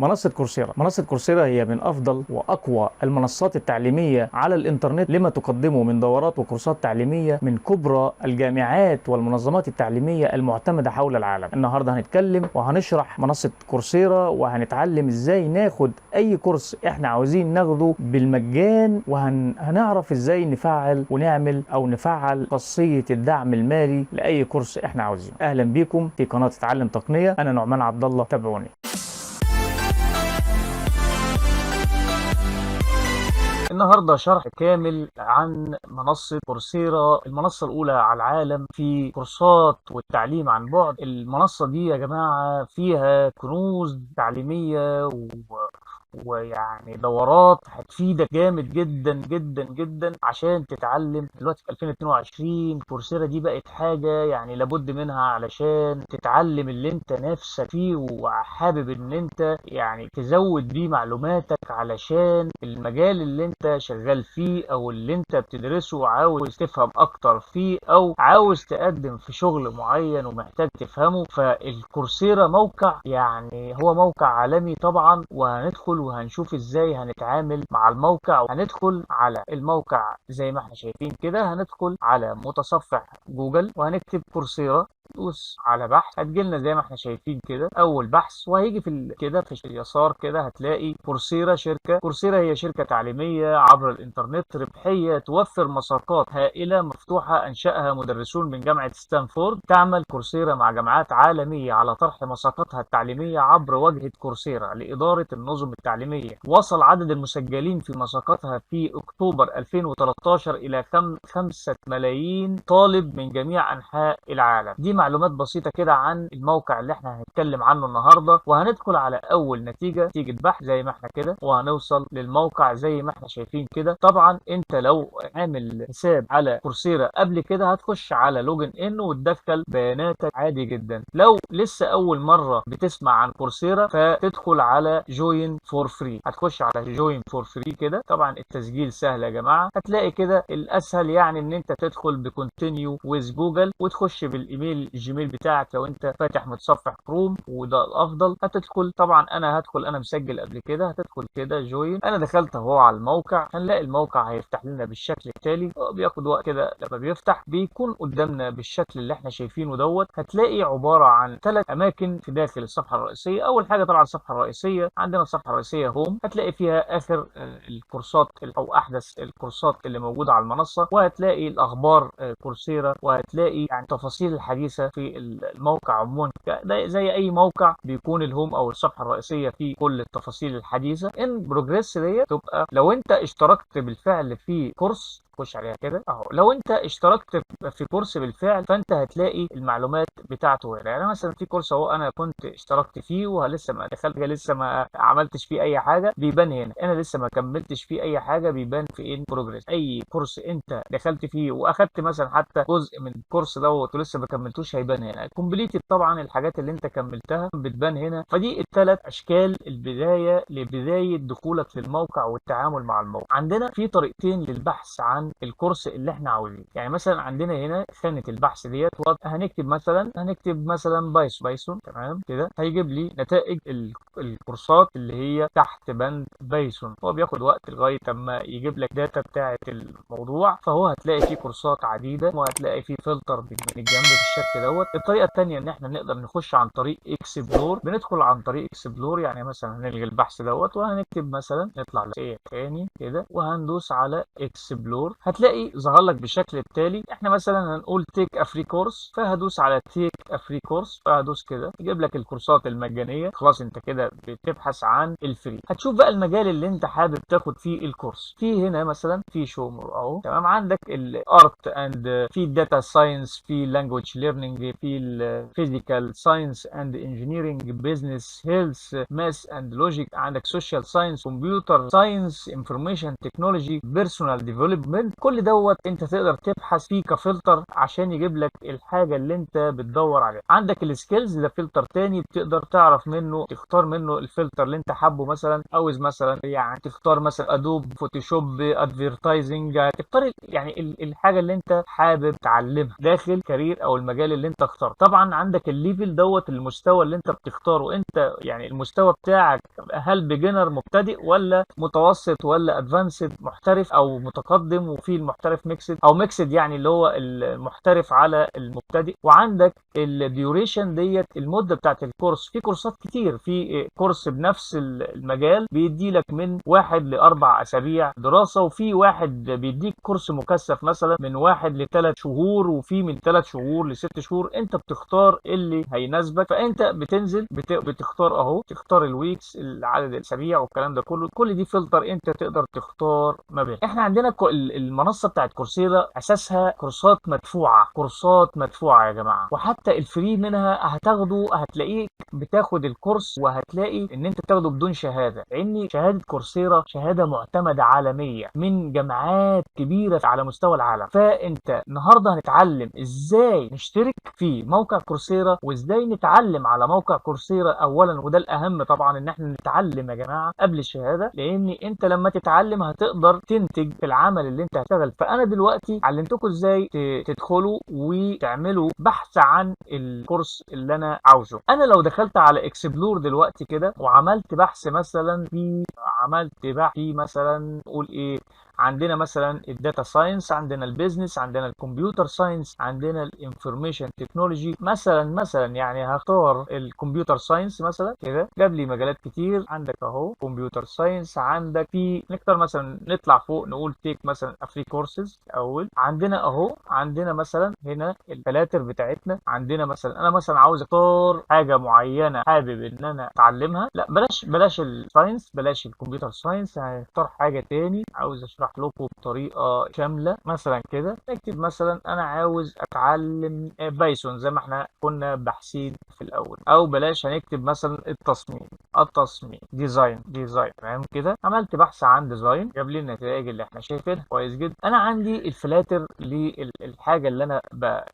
منصة كورسيرا هي من أفضل وأقوى المنصات التعليمية على الإنترنت لما تقدمه من دورات وكورسات تعليمية من كبرى الجامعات والمنظمات التعليمية المعتمدة حول العالم. النهاردة هنتكلم وهنشرح منصة كورسيرا، وهنتعلم إزاي ناخد أي كورس إحنا عاوزين ناخده بالمجان، وهنعرف إزاي نفعل ونعمل أو نفعل خاصية الدعم المالي لأي كورس إحنا عاوزينه. أهلا بيكم في قناة اتعلم تقنية، أنا نعمان عبد الله، تابعوني. النهارده شرح كامل عن منصة كورسيرا، المنصة الأولى على العالم في كورسات والتعليم عن بعد. المنصة دي يا جماعة فيها كنوز تعليمية ويعني دورات هتفيدك جامد جدا جدا جدا عشان تتعلم. دلوقتي في 2022 كورسيرا دي بقت حاجة يعني لابد منها علشان تتعلم اللي انت نفسك فيه وحابب ان انت يعني تزود بيه معلوماتك علشان المجال اللي انت شغال فيه او اللي انت بتدرسه وعاوز تفهم اكتر فيه او عاوز تقدم في شغل معين ومحتاج تفهمه. فالكورسيرا موقع يعني هو موقع عالمي طبعا، وهندخل وهنشوف ازاي هنتعامل مع الموقع. هندخل على الموقع زي ما احنا شايفين كده، هندخل على متصفح جوجل وهنكتب كورسيرا، دوس على بحث، هتجيلنا زي ما احنا شايفين كده اول بحث، وهيجي كده في اليسار كده هتلاقي كورسيرا شركه. كورسيرا هي شركه تعليميه عبر الانترنت ربحيه توفر مساقات هائله مفتوحه انشاها مدرسون من جامعه ستانفورد. تعمل كورسيرا مع جامعات عالميه على طرح مساقاتها التعليميه عبر واجهه كورسيرا لاداره النظم التعليميه. وصل عدد المسجلين في مساقاتها في اكتوبر 2013 الى 5 ملايين طالب من جميع انحاء العالم. دي معلومات بسيطة كده عن الموقع اللي احنا هنتكلم عنه النهاردة، وهندخل على اول نتيجة بحث زي ما احنا كده، وهنوصل للموقع زي ما احنا شايفين كده. طبعا انت لو عامل حساب على كورسيرا قبل كده هتخش على لوجن ان وتدخل بياناتك عادي جدا. لو لسه اول مرة بتسمع عن كورسيرا فتدخل على جوين فور فري، هتخش على جوين فور فري كده. طبعا التسجيل سهل يا جماعة، هتلاقي كده الاسهل يعني ان انت تدخل بكونتينيو ويز جوجل وتخش بالايميل الجيميل بتاعك لو انت فاتح متصفح كروم، وده الافضل. هتدخل طبعا انا مسجل قبل كده، هتدخل كده جوين. انا دخلت اهو على الموقع، هنلاقي الموقع هيفتح لنا بالشكل التالي، بياخد وقت كده لما بيفتح، بيكون قدامنا بالشكل اللي احنا شايفينه دوت. هتلاقي عباره عن 3 اماكن في داخل الصفحه الرئيسيه. اول حاجه طبعا الصفحه الرئيسيه، عندنا الصفحه الرئيسيه هوم، هتلاقي فيها اخر الكورسات او احدث الكورسات اللي موجوده على المنصه، وهتلاقي الاخبار كورسيرا، وهتلاقي يعني تفاصيل الحديثه في الموقع عموما. زي اي موقع بيكون الهوم او الصفحه الرئيسيه فيه كل التفاصيل الحديثه. ان بروجريس دي تبقى لو انت اشتركت بالفعل في كورس، خش عليها كده اهو. لو انت اشتركت في كورس بالفعل فانت هتلاقي المعلومات بتاعته هنا. يعني مثلا في كورس اهو انا كنت اشتركت فيه ولسه ما دخلت، لسه ما عملتش فيه اي حاجه، بيبان هنا. انا لسه ما كملتش فيه اي حاجه، بيبان في ان بروجريس. اي كورس انت دخلت فيه واخدت مثلا حتى جزء من الكورس دوت ولسه ما كملتوش هيبان هنا. كومبليتد طبعا الحاجات اللي انت كملتها بتبان هنا. فدي الثلاث اشكال البدايه لبدايه دخولك للموقع والتعامل مع الموقع. عندنا في طريقتين للبحث عن الكورس اللي احنا عاوزينه. يعني مثلا عندنا هنا خانه البحث ديت، هنكتب مثلا بايثون، تمام كده، هيجيب لي نتائج الكورسات اللي هي تحت بند بايثون. هو بياخد وقت لغايه اما يجيب لك داتا بتاعه الموضوع، فهو هتلاقي فيه كورسات عديده وهتلاقي فيه فلتر من الجنب بالشكل دوت. الطريقه الثانيه ان احنا نقدر نخش عن طريق اكسبلور. بندخل عن طريق اكسبلور، يعني مثلا هنلغي البحث دوت وهنكتب مثلا، نطلع تاني كده وهندوس على اكسبلور، هتلاقي ظهر لك بالشكل التالي. احنا مثلا هنقول تيك افري كورس، فهدوس على تيك افري كورس، فهدوس كده يجيب لك الكورسات المجانيه. خلاص انت كده بتبحث عن الفري. هتشوف بقى المجال اللي انت حابب تاخد فيه الكورس. في هنا مثلا في شومر اهو، تمام، عندك الارت اند، في الداتا ساينس، في لانجويج ليرنينج، في الفيزيكال ساينس اند انجينيرنج، بزنس، هيلث، ماث اند لوجيك، عندك سوشيال ساينس، كمبيوتر ساينس، انفورميشن تكنولوجي، بيرسونال ديفلوبمنت، كومنت. كل دوت انت تقدر تبحث فيه كفلتر عشان يجيب لك الحاجه اللي انت بتدور عليها. عندك السكيلز، ده فلتر تاني بتقدر تعرف منه، تختار منه الفلتر اللي انت حابه. مثلا عاوز مثلا يعني تختار مثلا ادوب فوتوشوب ادفيرتايزنج، تختار يعني الحاجه اللي انت حابب تعلمها داخل كارير او المجال اللي انت اخترته. طبعا عندك الليفل دوت، المستوى اللي انت بتختاره انت، يعني المستوى بتاعك هل بيجنر مبتدئ ولا متوسط ولا ادفانسد محترف او متقدم، وفي المحترف ميكسد او ميكسد يعني اللي هو المحترف على المبتدئ. وعندك الديوريشن ديت، المده بتاعت الكورس. في كورسات كتير، في كورس بنفس المجال بيدي لك من 1 ل4 اسابيع دراسه، وفي واحد بيديك كورس مكثف مثلا من 1 ل3 شهور، وفي من 3 شهور ل6 شهور. انت بتختار اللي هيناسبك. فانت بتنزل بتختار اهو، تختار الويكس، عدد الاسابيع والكلام ده كله. كل دي فلتر انت تقدر تختار ما بين. احنا عندنا المنصه بتاعت كورسيرا اساسها كورسات مدفوعه، كورسات مدفوعه يا جماعه. وحتى الفري منها هتاخده، هتلاقيك بتاخد الكورس وهتلاقي ان انت بتاخده بدون شهاده، لان شهاده كورسيرا شهاده معتمده عالميه من جامعات كبيره على مستوى العالم. فانت النهارده هنتعلم ازاي نشترك في موقع كورسيرا، وازاي نتعلم على موقع كورسيرا اولا. وده الاهم طبعا، ان احنا نتعلم يا جماعه قبل الشهاده، لان انت لما تتعلم هتقدر تنتج في العمل اللي انت هتشتغل. فانا دلوقتي علمتكم ازاي تدخلوا وتعملوا بحث عن الكورس اللي انا عاوزه. انا لو دخلت على اكسبلور دلوقتي كده وعملت بحث مثلا في مثلا نقول ايه، عندنا مثلا الداتا ساينس، عندنا البيزنس، عندنا الكمبيوتر ساينس، عندنا الانفورميشن تكنولوجي مثلا يعني هختار الكمبيوتر ساينس مثلا كده. جاب لي مجالات كتير. عندك اهو كمبيوتر ساينس، عندك في نختار مثلا نطلع فوق نقول تيك مثلا فري كورسز اول. عندنا اهو، عندنا مثلا هنا الفلاتر بتاعتنا. عندنا مثلا انا مثلا عاوز اختار حاجه معينه حابب ان انا اتعلمها، لا بلاش الساينس، بلاش الكمبيوتر ساينس، هنختار حاجه تاني عاوز اشرح لكم بطريقه شامله. مثلا كده نكتب مثلا انا عاوز اتعلم بايثون زي ما احنا كنا باحثين في الاول، او بلاش هنكتب مثلا التصميم ديزاين. تمام كده، عملت بحث عن ديزاين، جاب لي النتائج اللي احنا شايفينها كويس جدا. انا عندي الفلاتر للحاجه اللي انا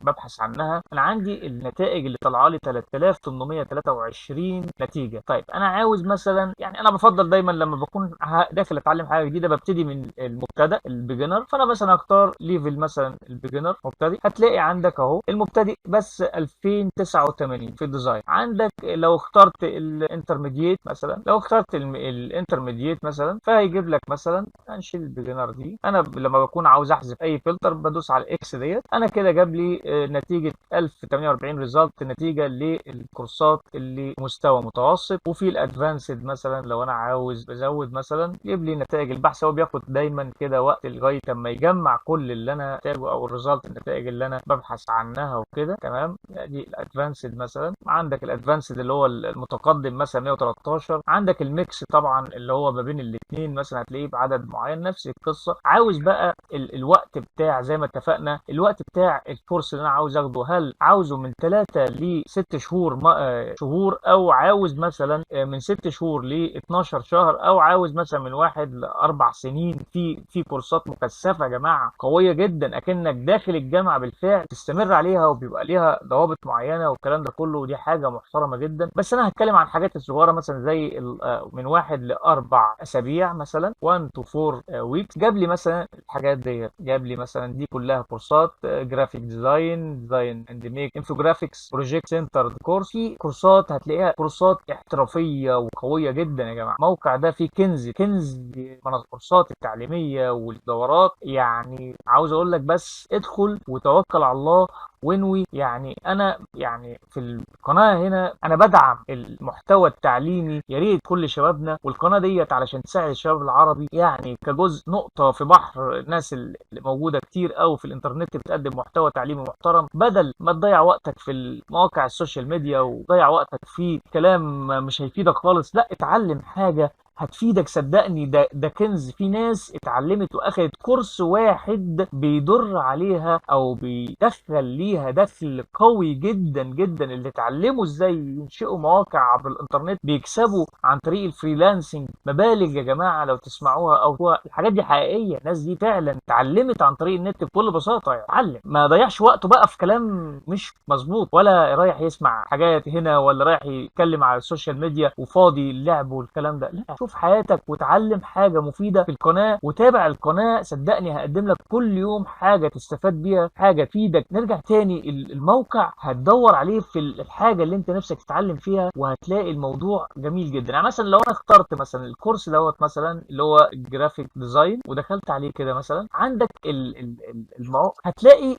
ببحث عنها، انا عندي النتائج اللي طالعه لي 3823 نتيجه. طيب انا عاوز مثلا، يعني انا بفضل دايما لما بكون داخل اتعلم حاجه جديده ببتدي من المبتدا البيجنر. فانا مثلا هختار ليفل مثلا البيجنر مبتدئ. هتلاقي عندك اهو المبتدئ بس 2089 في الديزاين. عندك لو اخترت الانترميديت مثلا، لو اخترت الانترميديت مثلا فهيجيب لك مثلا، هنشيل البيجنر دي. انا لما بكون عاوز احذف اي فلتر بدوس على الاكس ديت. انا كده جاب لي نتيجه 1048 ريزلت، نتيجه للكورسات اللي مستوى متوسط. وفي الادفانسد مثلا لو انا عاوز بزود مثلا يجيب لي نتائج البحث. هو بياخد دايما كده وقت لغايه اما يجمع كل اللي انا محتاجه او الريزلت، النتائج اللي انا ببحث عنها وكده. تمام، دي الادفانسد مثلا. عندك الادفانسد اللي هو المتقدم مثلا 113. عندك الميكس طبعا اللي هو ما بين الاثنين مثلا هتلاقيه بعدد معين. نفس القصه. عاوز بقى الوقت بتاع زي ما اتفقنا، الوقت بتاع الكورس اللي انا عاوز اخده، هل عاوزه من 3 ل 6 شهور شهور، او عاوز مثلا من 6 شهور ل 12 شهر، او عاوز مثلا من 1 ل4 سنين. في كورسات مكثفه يا جماعه قويه جدا، اكنك داخل الجامعه بالفعل، تستمر عليها وبيبقى ليها ضوابط معينه والكلام ده كله، ودي حاجه محترمه جدا. بس انا هتكلم عن الحاجات الصغيره مثلا زي من 1 ل4 اسابيع مثلا 1 to 4 ويكس. جاب لي مثلا الحاجات ديت، جاب لي مثلا دي كلها كورسات جرافيك ديزاين اند ميك انفوجرافيكس بروجكت سنتر كورس. في كورسات هتلاقيها كورسات احترافيه وقويه جدا يا جماعه. الموقع ده فيه كنز من الكورسات التعليميه والدورات. يعني عاوز اقول لك بس ادخل وتوكل على الله وانوي. يعني انا يعني في القناه هنا انا بدعم المحتوى التعليمي، يا ريت كل شبابنا والقناه ديت علشان تساعد الشباب العربي، يعني كجزء نقطه في بحر الناس اللي موجوده كتير قوي في الانترنت بتقدم محتوى تعليمي محترم. بدل ما تضيع وقتك في المواقع السوشيال ميديا وتضيع وقتك في كلام مش هيفيدك خالص، لا اتعلم حاجه هتفيدك صدقني. ده كنز، في ناس اتعلمت واخدت كورس واحد بيدر عليها او بيدخل ليها دخل قوي جدا جدا. اللي اتعلموا ازاي ينشئوا مواقع عبر الانترنت بيكسبوا عن طريق الفريلانسنج مبالغ يا جماعه لو تسمعوها. او هو الحاجات دي حقيقيه، الناس دي فعلا اتعلمت عن طريق النت بكل بساطه. يعني اتعلم، ما ضيعش وقته بقى في كلام مش مظبوط، ولا رايح يسمع حاجات هنا، ولا رايح يتكلم على السوشيال ميديا وفاضي اللعب والكلام ده. لا، شوف حياتك وتعلم حاجه مفيده في القناه، وتابع القناه. صدقني هقدم لك كل يوم حاجه تستفاد بيها، حاجه تفيدك. نرجع تاني، الموقع هتدور عليه في الحاجه اللي انت نفسك تتعلم فيها، وهتلاقي الموضوع جميل جدا. يعني مثلا لو انا اخترت مثلا الكورس دوت مثلا اللي هو الجرافيك ديزاين، ودخلت عليه كده مثلا، عندك هتلاقي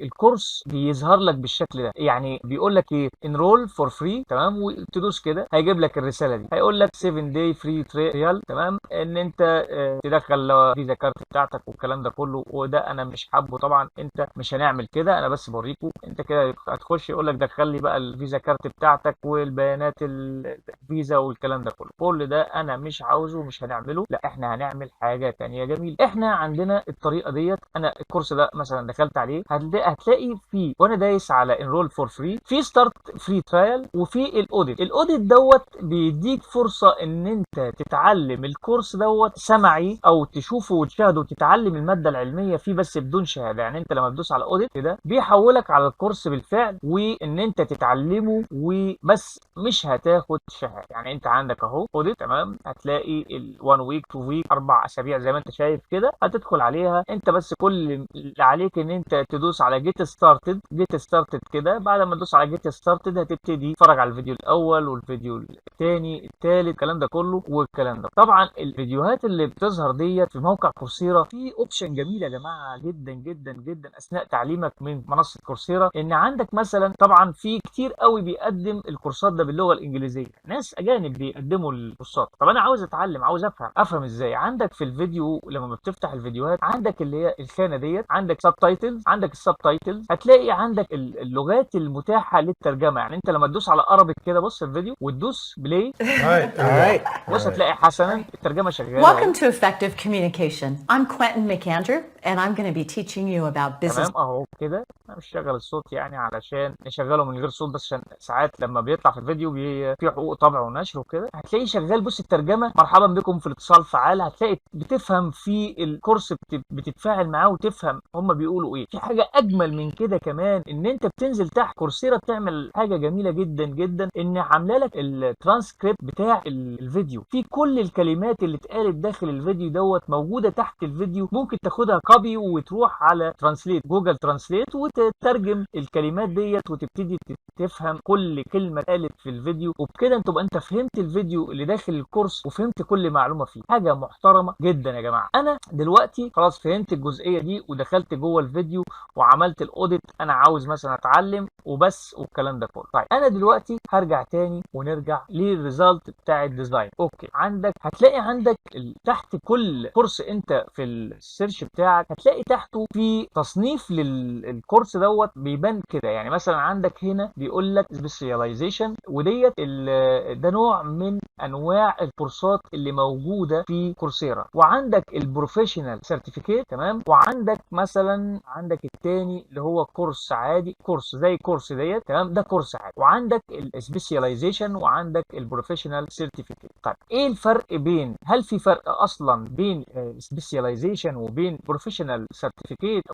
الكورس بيظهر لك بالشكل ده. يعني بيقول لك ايه، انرول فور فري، تمام، وتدوس كده هيجيب لك الرساله دي. هيقول لك 7 داي فري تريال، تمام، ان انت تدخل فيزا كارت بتاعتك والكلام ده كله. وده انا مش حابه طبعا، انت مش هنعمل كده، انا بس بوريكم. انت كده هتخش يقول لك دخل لي بقى الفيزا كارت بتاعتك والبيانات الفيزا والكلام ده كله. كل ده انا مش عاوزه ومش هنعمله. لا، احنا هنعمل حاجه تانية جميل. احنا عندنا الطريقه ديت. انا الكورس ده مثلا دخلت عليه، هتلاقي فيه وانا دايس على انرول فور فري، في ستارت فري ترايل، وفي الاوديت. الاوديت دوت بيديك فرصه ان انت تتعلم الكورس دوت سمعي، او تشوفه وتشاهده وتتعلم الماده العلميه فيه بس بدون شهاده. يعني انت لما تدوس على اوديت كده بيحولك على الكورس بالفعل، وان انت تتعلمه وبس، مش هتاخد شهاده. يعني انت عندك اهو اوديت، تمام، هتلاقي ال1 ويك 2 ويك 4 اسابيع زي ما انت شايف كده. هتدخل عليها انت بس، كل اللي عليك ان انت تدوس على جيت ستارتد. جيت ستارتد كده، بعد ما تدوس على جيت ستارتد هتبتدي تتفرج على الفيديو الاول والفيديو الثاني الثالث، الكلام ده كله والكلام ده. طبعا الفيديوهات اللي بتظهر ديت في موقع كورسيرا في اوبشن جميل يا جماعه جدا جدا جدا اثناء تعليمك من منصه كورسيرا. ان عندك مثلا، طبعا في كتير قوي بيقدم الكورسات ده باللغه الانجليزيه، ناس اجانب بيقدموا الكورسات. طب انا عاوز اتعلم، عاوز افهم ازاي. عندك في الفيديو لما بتفتح الفيديوهات، عندك اللي هي الخانه ديت، عندك سب تايتلز. عندك السب تايتلز هتلاقي عندك اللغات المتاحه للترجمه. يعني انت لما تدوس على عربي كده، بص الفيديو وتدوس بلاي، بص هتلاقي حسنا الترجمه شغاله Welcome اهي. to Effective Communication. I'm Quentin McAndrew, and I'm going to be teaching you about business. تمام اهو كده. انا مش شغل الصوت يعني علشان نشغله من غير صوت، بس عشان ساعات لما بيطلع في الفيديو في حقوق طبع ونشر وكده. هتلاقي شغال، بص الترجمه، مرحبا بكم في الاتصال فعال. هتلاقي بتفهم في الكورس، بتتفاعل معاه وتفهم هم بيقولوا ايه. في حاجه اجمل من كده كمان، ان انت بتنزل تحت كورسيرا بتعمل حاجه جميله جدا جدا، ان عامله لك الترانسكريبت بتاع الفيديو. في كل الكلمات اللي اتقالت داخل الفيديو دوت موجوده تحت الفيديو. ممكن تاخدها كوبي وتروح على ترانسليت، جوجل ترانسليت، وتترجم الكلمات ديت وتبتدي تفهم كل كلمه اتقالت في الفيديو. وبكده تبقى انت فهمت الفيديو اللي داخل الكورس وفهمت كل معلومه فيه. حاجه محترمه جدا يا جماعه. انا دلوقتي خلاص فهمت الجزئيه دي ودخلت جوه الفيديو وعملت الاوديت. انا عاوز مثلا اتعلم وبس والكلام ده كله. طيب انا دلوقتي هرجع تاني ونرجع للريزلت بتاع الديزاين. اوكي، هتلاقي عندك تحت كل كورس انت في السيرش بتاعك هتلاقي تحته في تصنيف للكورس دوت بيبان كده. يعني مثلا عندك هنا بيقول لك سبيشاليزيشن، وديت ده نوع من انواع الكورسات اللي موجوده في كورسيرا. وعندك البروفيشنال سيرتيفيكيت، تمام، وعندك مثلا عندك التاني اللي هو كورس عادي، كورس زي كورس ديت، تمام، ده كورس عادي. وعندك السبيشاليزيشن وعندك البروفيشنال سيرتيفيكيت. طيب ايه الفرق بين، هل في فرق اصلا بين سبيشاليزيشن وبين بروفيشنال سيرتيفيكيت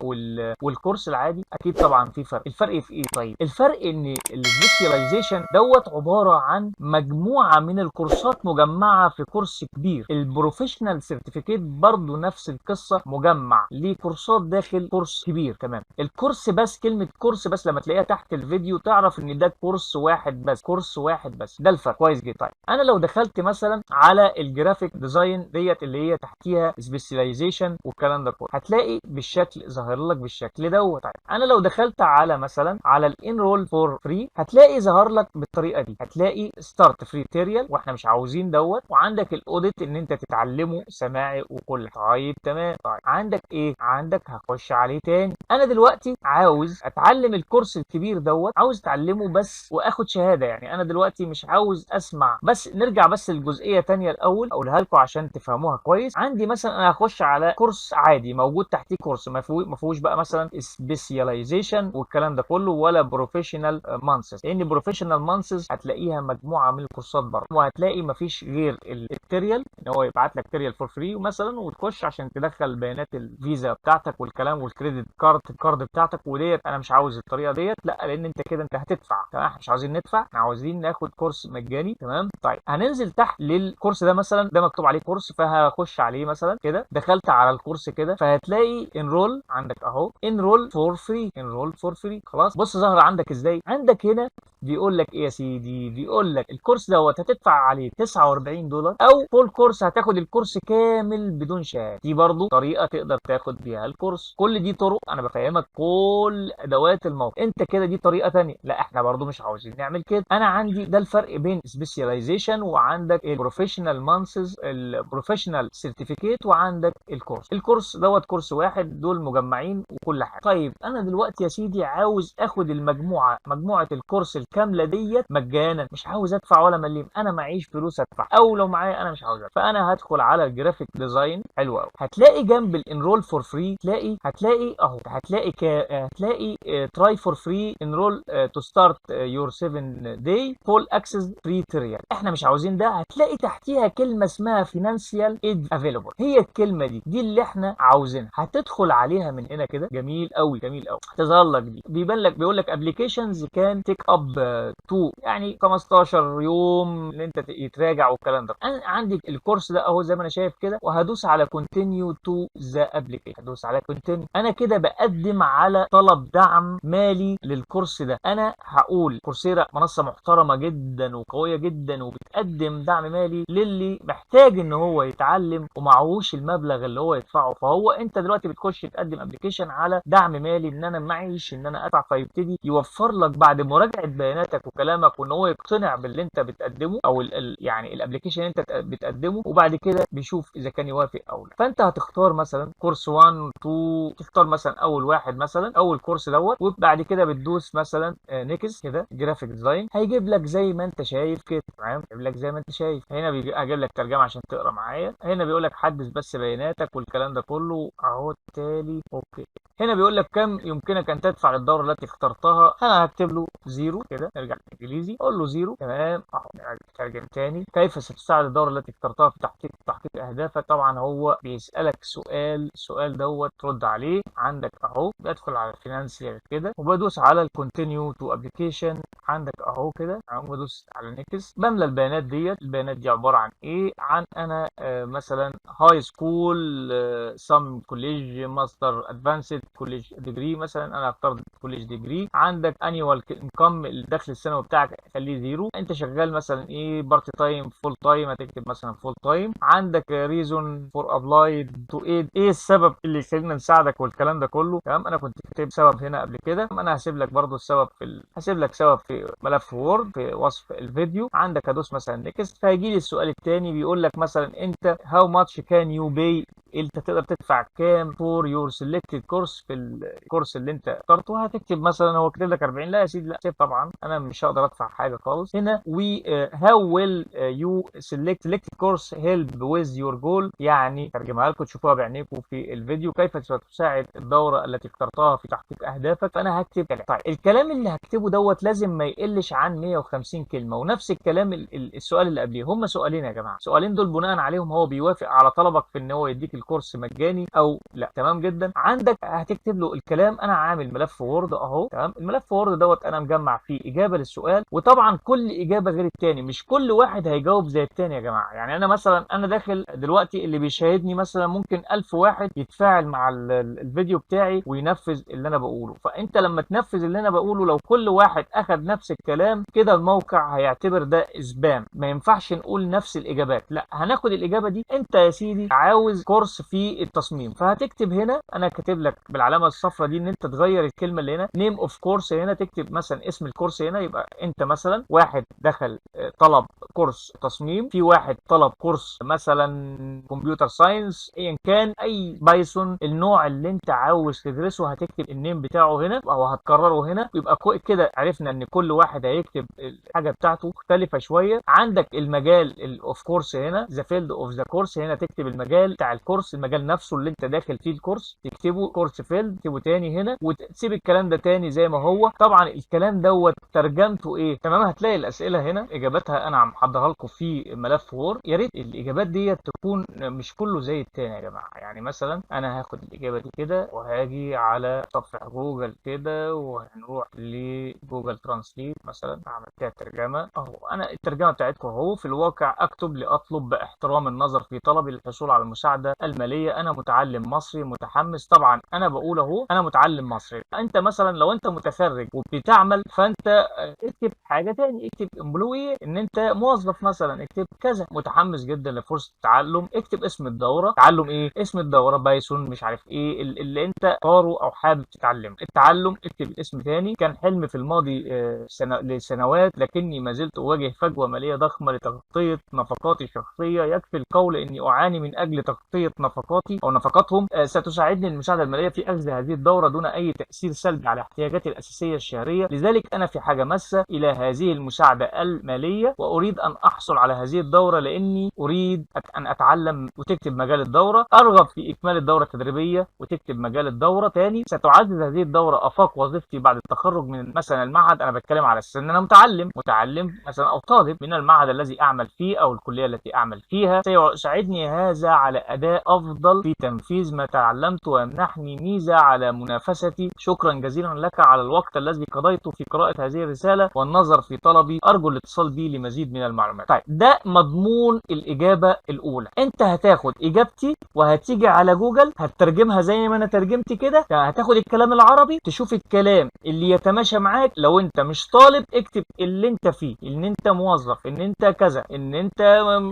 والكورس العادي؟ اكيد طبعا في فرق. الفرق في ايه؟ طيب الفرق ان السبيشاليزيشن دوت عباره عن مجموعه من الكورسات مجمعه في كورس كبير. البروفيشنال سيرتيفيكيت برضو نفس القصه، مجمع لكورسات داخل كورس كبير. تمام، الكورس بس، كلمه كورس بس لما تلاقيها تحت الفيديو تعرف ان ده كورس واحد بس، كورس واحد بس. ده الفرق. كويس جدا. طيب انا لو دخلت مثلا على الجرافيك ديزاين ديت اللي هي تحتيها سبيشاليزيشن والكلام ده كله، هتلاقي بالشكل ظاهر لك بالشكل دوت. طيب انا لو دخلت على مثلا على الانرول فور فري هتلاقي ظهر لك بالطريقه دي، هتلاقي ستارت فري تيريال واحنا مش عاوزين دوت، وعندك الاوديت ان انت تتعلمه سماعي وكل. طيب تمام. طيب عندك ايه؟ عندك هخش عليه تاني. انا دلوقتي عاوز اتعلم الكورس الكبير دوت، عاوز اتعلمه بس واخد شهاده. يعني انا دلوقتي مش عاوز اسمع بس. نرجع بس للجزئيه تانية الاول اقولها لكم عشان تفهموها كويس. عندي مثلا انا هخش على كورس عادي موجود تحتيه كورس ما فيهوش بقى مثلا سبيشاليزيشن والكلام ده كله ولا بروفيشنال مانسز، لان بروفيشنال مانسز هتلاقيها مجموعه من الكورسات بره، وهتلاقي ما فيش غير التريال ان هو يبعت لك تريال فور فري مثلا، وتخش عشان تدخل بيانات الفيزا بتاعتك والكلام والكريدت كارد بتاعتك. وديت انا مش عاوز الطريقه ديت، لا، لان انت كده انت هتدفع. تمام، احنا مش عاوزين ندفع، احنا عاوزين ناخد كورس مجاني. تمام. طيب هننزل تحت للكورس ده مثلا، ده مكتوب عليه كورس، فهخش عليه مثلا كده. دخلت على الكورس كده فهتلاقي انرول عندك اهو، انرول فور فري، انرول فور فري. خلاص بص ظهر عندك ازاي. عندك هنا بيقول لك ايه يا سيدي؟ بيقول لك الكورس دوت هتدفع عليه $49، او فول كورس هتاخد الكورس كامل بدون شهاده. دي برضو طريقه تقدر تاخد بيها الكورس. كل دي طرق انا بفهمك كل ادوات الموقع. انت كده دي طريقه ثانيه، لا احنا برضو مش عاوزين نعمل كده. انا عندي ده الفرق بين سبيشاليزيشن وعندك البروفيشنال مانسز، البروفيشنال سيرتيفيكيت، وعندك الكورس دوت كورس واحد، دول مجمعين وكل حاجه. طيب انا دلوقتي يا سيدي عاوز اخد مجموعه الكورس الكامله ديت مجانا، مش عاوز ادفع ولا مليم، انا معيش فلوس ادفع، او لو معايا انا مش عاوز ادفع. فانا هدخل على الجرافيك ديزاين. حلو قوي. هتلاقي جنب الانرول فور فري هتلاقي اهو، هتلاقي تراي فور فري انرول تو ستارت يور 7 داي فول اكسس فري تريال. احنا مش عاوزين ده. هتلاقي تحتيها كلمه اسمها فينانشال ايد افيلبل، هي الكلمه دي اللي احنا عاوزينها. هتدخل عليها من هنا كده. جميل قوي جميل قوي. هتظهر لك دي، بيقول لك ابلكيشنز كان تيك اب تو، يعني 15 يوم ان انت يتراجع والكلام ده. انا عندي الكورس ده اهو زي ما انا شايف كده، وهدوس على كونتينيو تو ذا ابلكيشن. هدوس على كونتينيو. انا كده بقدم على طلب دعم مالي للكورس ده. انا هقول كورسيرا منصه محترمه جدا وقويه جدا، وبتقدم دعم مالي للي محتاج ان هو يتعلم ومعهوش المبلغ اللي هو يدفعه. فهو انت دلوقتي بتخش تقدم ابلكيشن على دعم مالي ان انا معيش ان انا ادفع، فيبتدي يوفر لك بعد مراجعه بياناتك وكلامك وان هو يقتنع باللي انت بتقدمه، او يعني الابلكيشن اللي انت بتقدمه، وبعد كده بيشوف اذا كان يوافق او لا. فانت هتختار مثلا كورس 1 2، تختار مثلا اول واحد مثلا اول كورس دوت، وبعد كده بتدوس مثلا نيكست كده جرافيك ديزاين. هيجيب لك زي ما انت شايف كده. تمام، هيجيب لك زي ما انت شايف. هنا هجيب لك ترجمه عشان تقرا معايا. هنا بيقول لك حدث بس بياناتك والكلام ده كله اهو. التالي اوكي. هنا بيقول لك كم يمكنك ان تدفع للدوره التي اخترتها. انا هكتب له زيرو كده. نرجع للانجليزي اقول له زيرو. تمام اهو. نترجم تاني. كيف ستساعد الدوره التي اخترتها في تحقيق اهدافك؟ طبعا هو بيسالك السؤال دوت ترد عليه. عندك اهو بدخل على الفينانسيال كده، وبدوس على الكونتينيو تو ابلكيشن. عندك اهو كده، بدوس على نيكست. بملى البيانات ديت. البيانات دي عباره عن ايه؟ عن انا مثلا هاي سكول، سم كوليج، ماستر ادفانسد كوليج ديجري. مثلا انا اختار كوليج ديجري. عندك انيوال انكم، الدخل السنوي بتاعك خليه زيرو. انت شغال مثلا ايه؟ بارت تايم، فول تايم، هتكتب مثلا فول تايم. عندك ريزون فور ابلايد تو ايد، ايه السبب اللي يخلينا نساعدك والكلام ده كله. تمام، انا كنت كاتب سبب هنا قبل كده. انا هسيب لك برضو السبب هسيب لك سبب في ملف وورد في وصف الفيديو. عندك هدوس مثلا نيكست. فهيجي لي السؤال الثاني بيقول لك مثلا انت هاو ماتش كان يو باي، انت تقدر تدفع كام فور يور سيلكتد كورس في الكورس اللي انت اخترته. هتكتب مثلا هو كاتب لك 40. لا يا سيدي لا، سيب طبعا، انا مش هقدر ادفع حاجه خالص. هنا وي هاو ويل يو سيلكتد كورس هيلب ويز يور جول، يعني ترجمها لكم تشوفوها بعينيكم في الفيديو. كيف ستساعد الدوره التي اخترتها في تحقيق اهدافك؟ فانا هكتب كلام. طيب الكلام اللي هكتبه دوت لازم ما يقلش عن 150 كلمه. ونفس الكلام السؤال اللي قبليه. هم سؤالين يا جماعه، سؤالين دول بناء عليهم هو بيوافق على طلبك في ان هو يديك الكورس مجاني او لا. تمام جدا. عندك هتكتب له الكلام. انا عامل ملف وورد اهو. تمام، الملف وورد دوت انا مجمع فيه اجابه للسؤال، وطبعا كل اجابه غير الثاني. مش كل واحد هيجاوب زي الثاني يا جماعه. يعني انا مثلا انا داخل دلوقتي اللي بيشاهدني مثلا ممكن 1000 واحد يتفاعل مع الفيديو بتاعي وينفذ اللي انا بقوله. فانت لما تنفذ اللي انا بقوله، لو كل واحد اخذ نفس الكلام كده الموقع هيعتبر ده سبام. ما ينفعش نقول نفس الاجابات، لا، هناخد الاجابه دي. انت يا سيدي عاوز كورس كورس في التصميم. فهتكتب هنا، انا كاتب لك بالعلامه الصفراء دي ان انت تغير الكلمه اللي هنا نيم اوف كورس، هنا تكتب مثلا اسم الكورس هنا. يبقى انت مثلا واحد دخل طلب كورس تصميم، في واحد طلب كورس مثلا كمبيوتر ساينس، ايا كان اي بايثون النوع اللي انت عاوز تدرسه، هتكتب النيم بتاعه هنا او هتكرره هنا. يبقى كده عرفنا ان كل واحد هيكتب الحاجه بتاعته مختلفه شويه. عندك المجال الاوف كورس هنا، ذا فيلد اوف ذا كورس، هنا تكتب المجال بتاع الكورس، المجال نفسه اللي انت داخل فيه الكورس تكتبه كورس فيلد، تكتبه تاني هنا وتسيب الكلام ده تاني زي ما هو. طبعا الكلام دوت ترجمته ايه تمام. هتلاقي الاسئله هنا اجاباتها انا محضرها لكم في ملف وورد. يا ريت الاجابات ديت تكون مش كله زي التاني يا جماعه. يعني مثلا انا هاخد الاجابه دي كده وهاجي على صفحه جوجل كده وهنروح لجوجل ترانسليت مثلا، اعمل فيها ترجمه اهو. انا الترجمه بتاعتكم اهو. في الواقع اكتب لاطلب باحترام النظر في طلبي للحصول على المساعده الماليه، انا متعلم مصري متحمس. طبعا انا بقول اهو انا متعلم مصري. انت مثلا لو انت متخرج وبتعمل فانت اكتب حاجه تاني، اكتب امبلوي ان انت موظف مثلا، اكتب كذا. متحمس جدا لفرصه التعلم، اكتب اسم الدوره. تعلم ايه؟ اسم الدوره بايثون مش عارف ايه اللي انت طاره او حابب تتعلمه. التعلم اكتب اسم تاني. كان حلم في الماضي لسنوات لكني ما زلت اواجه فجوه ماليه ضخمه لتغطيه نفقاتي الشخصيه. يكفي القول اني اعاني من اجل تغطيه نفقاتي او نفقاتهم. ستساعدني المساعده الماليه في اخذ هذه الدوره دون اي تاثير سلبي على احتياجاتي الاساسيه الشهريه. لذلك انا في حاجه ماسه الى هذه المساعده الماليه واريد ان احصل على هذه الدوره لاني اريد ان اتعلم. وتكتب مجال الدوره. ارغب في اكمال الدوره التدريبيه وتكتب مجال الدوره تاني. ستعزز هذه الدوره افاق وظيفتي بعد التخرج من مثلا المعهد. انا بتكلم على اساس ان انا متعلم مثلا او طالب من المعهد الذي اعمل فيه او الكليه التي اعمل فيها. سيساعدني هذا على اداء افضل في تنفيذ ما تعلمت ويمنحني ميزه على منافستي. شكرا جزيلا لك على الوقت الذي قضيته في قراءه هذه الرساله والنظر في طلبي. ارجو الاتصال بي لمزيد من المعلومات. طيب ده مضمون الاجابه الاولى. انت هتاخد اجابتي وهتيجي على جوجل هتترجمها زي ما انا ترجمت كده. يعني هتاخد الكلام العربي تشوف الكلام اللي يتماشى معاك. لو انت مش طالب اكتب اللي انت فيه، ان انت موظف، ان انت كذا، ان انت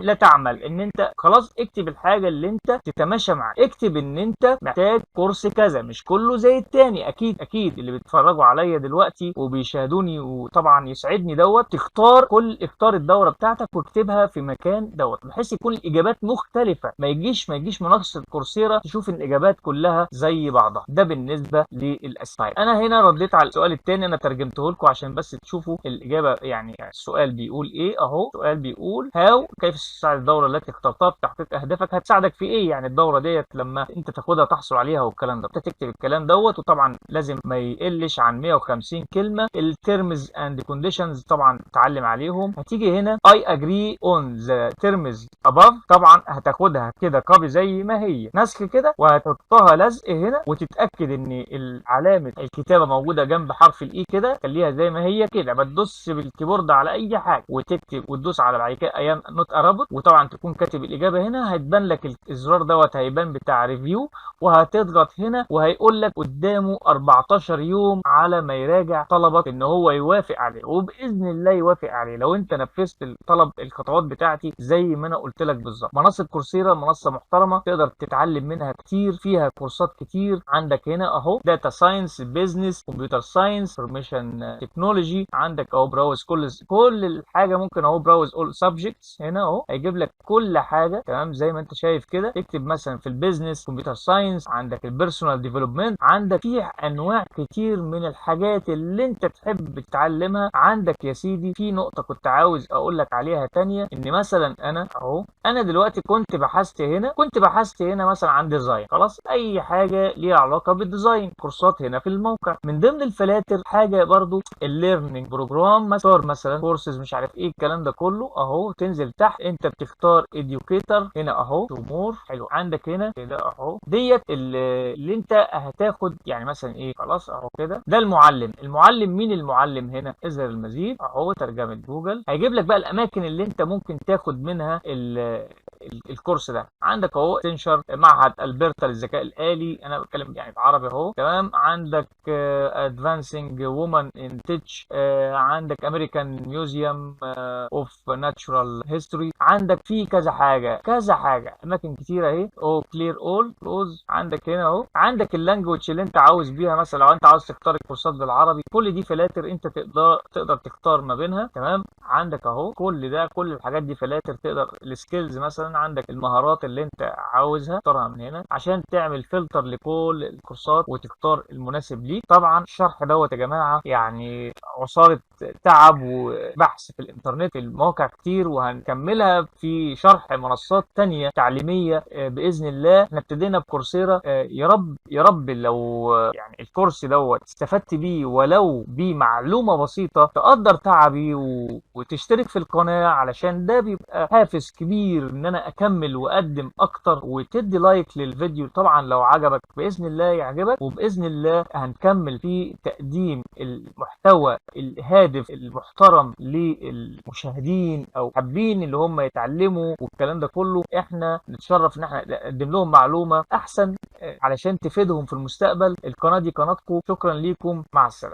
لا تعمل، ان انت خلاص اكتب الحاجه اللي انت تتماشى معاك. اكتب ان انت محتاج كورس كذا، مش كله زي التاني. اكيد اللي بيتفرجوا عليا دلوقتي وبيشاهدوني وطبعا يسعدني دوت اختار الدوره بتاعتك واكتبها في مكان دوت بحيث يكون الاجابات مختلفه. ما يجيش منصه كورسيرا تشوف الاجابات كلها زي بعضها. ده بالنسبه للاسئله. انا هنا رديت على السؤال الثاني، انا ترجمته لكم عشان بس تشوفوا الاجابه. يعني السؤال بيقول ايه اهو. السؤال بيقول كيف تساعد الدوره التي اخترتها في تحقيق اهدافك. هتساعدك في ايه يعني الدوره ديت لما انت تاخدها تحصل عليها والكلام ده. انت تكتب الكلام دوت وطبعا لازم ما يقلش عن 150 كلمه. التيرمز اند كونديشنز طبعا تتعلم عليهم. هتيجي هنا I agree on the terms above. طبعا هتاخدها كده كوبي زي ما هي نسخ كده وهتحطها لزق هنا وتتاكد ان علامه الكتابه موجوده جنب حرف الاي كده. خليها زي ما هي كده. ما تدوس بالكيبورد على اي حاجه وتكتب وتدوس على بعد كده ايام نوت ارابط. وطبعا تكون كاتب الاجابه هنا. هيتبان لك الزرار دوت هيبان بتاع ريفيو وهتضغط هنا وهيقول لك قدامه 14 يوم على ما يراجع طلبك ان هو يوافق عليه. وباذن الله يوافق عليه لو انت نفذت الطلب الخطوات بتاعتي زي ما انا قلت لك بالظبط. منصه كورسيرا منصه محترمه تقدر تتعلم منها كتير. فيها كورسات كتير. عندك هنا اهو داتا ساينس، بيزنس، كمبيوتر ساينس، انفورميشن تكنولوجي. عندك اهو براوز كل الحاجه. ممكن اهو براوز اول سبجكتس. هنا اهو هيجيب لك كل حاجه تمام زي ما انت شايف كده. تكتب مثلا في البيزنس كمبيوتر ساينس. عندك البيرسونال ديفلوبمنت. عندك فيه انواع كتير من الحاجات اللي انت تحب تتعلمها. عندك يا سيدي في نقطه كنت عاوز اقول لك عليها تانية. ان مثلا انا دلوقتي كنت بحثت هنا مثلا عن ديزاين. خلاص اي حاجه ليها علاقه بالديزاين كورسات هنا في الموقع. من ضمن الفلاتر حاجه برضو الليرنينج بروجرام. مثلا كورسز مش عارف ايه الكلام ده كله اهو. تنزل تحت انت بتختار educator هنا اهو تو مور. حلو. عندك هنا كده اهو ديت اللي انت هتاخد يعني مثلا ايه. خلاص اهو كده ده المعلم مين المعلم هنا. اظهر المزيد اهو ترجمه جوجل. هيجيب لك بقى الاماكن اللي انت ممكن تاخد منها الكورس ده. عندك اهو تنشر معهد البرتا للذكاء الآلي، انا بتكلم يعني بالعربي اهو. تمام. عندك ادفانسنج وومن ان تيتش، عندك امريكان ميوزيوم اوف ناتشورال هيستوري، عندك في كذا حاجه كذا حاجه، اماكن كتيره اهي. او كلير اول كلوز. عندك هنا اهو، عندك اللانجوج اللي انت عاوز بيها، مثلا لو انت عاوز تختار الكورسات بالعربي، كل دي فلاتر انت تقدر تختار ما بينها. تمام. عندك اهو كل ده، كل الحاجات دي فلاتر تقدر. السكيلز مثلا، عندك المهارات اللي انت عاوزها تختارها من هنا عشان تعمل فلتر لكل الكورسات وتختار المناسب ليك. طبعا الشرح دوت يا جماعه يعني عصاره تعب وبحث في الانترنت، في المواقع كتير، وهنكملها في شرح منصات تانية تعليمية بإذن الله. احنا ابتدينا بكورسيرا، يا رب يا رب لو يعني الكورس دوت استفدت بيه ولو بمعلومة بسيطة، تقدر تعبي وتشترك في القناة، علشان ده بيبقى حافز كبير ان انا اكمل واقدم اكتر، وتدي لايك للفيديو طبعا لو عجبك، بإذن الله يعجبك، وبإذن الله هنكمل في تقديم المحتوى الهادف المحترم للمشاهدين او حابين اللي هم يتعلموا والكلام ده كله. احنا نتشرف ان احنا نقدم لهم معلومة احسن علشان تفيدهم في المستقبل. القناة دي قناتكم، شكرا ليكم، مع السلامة.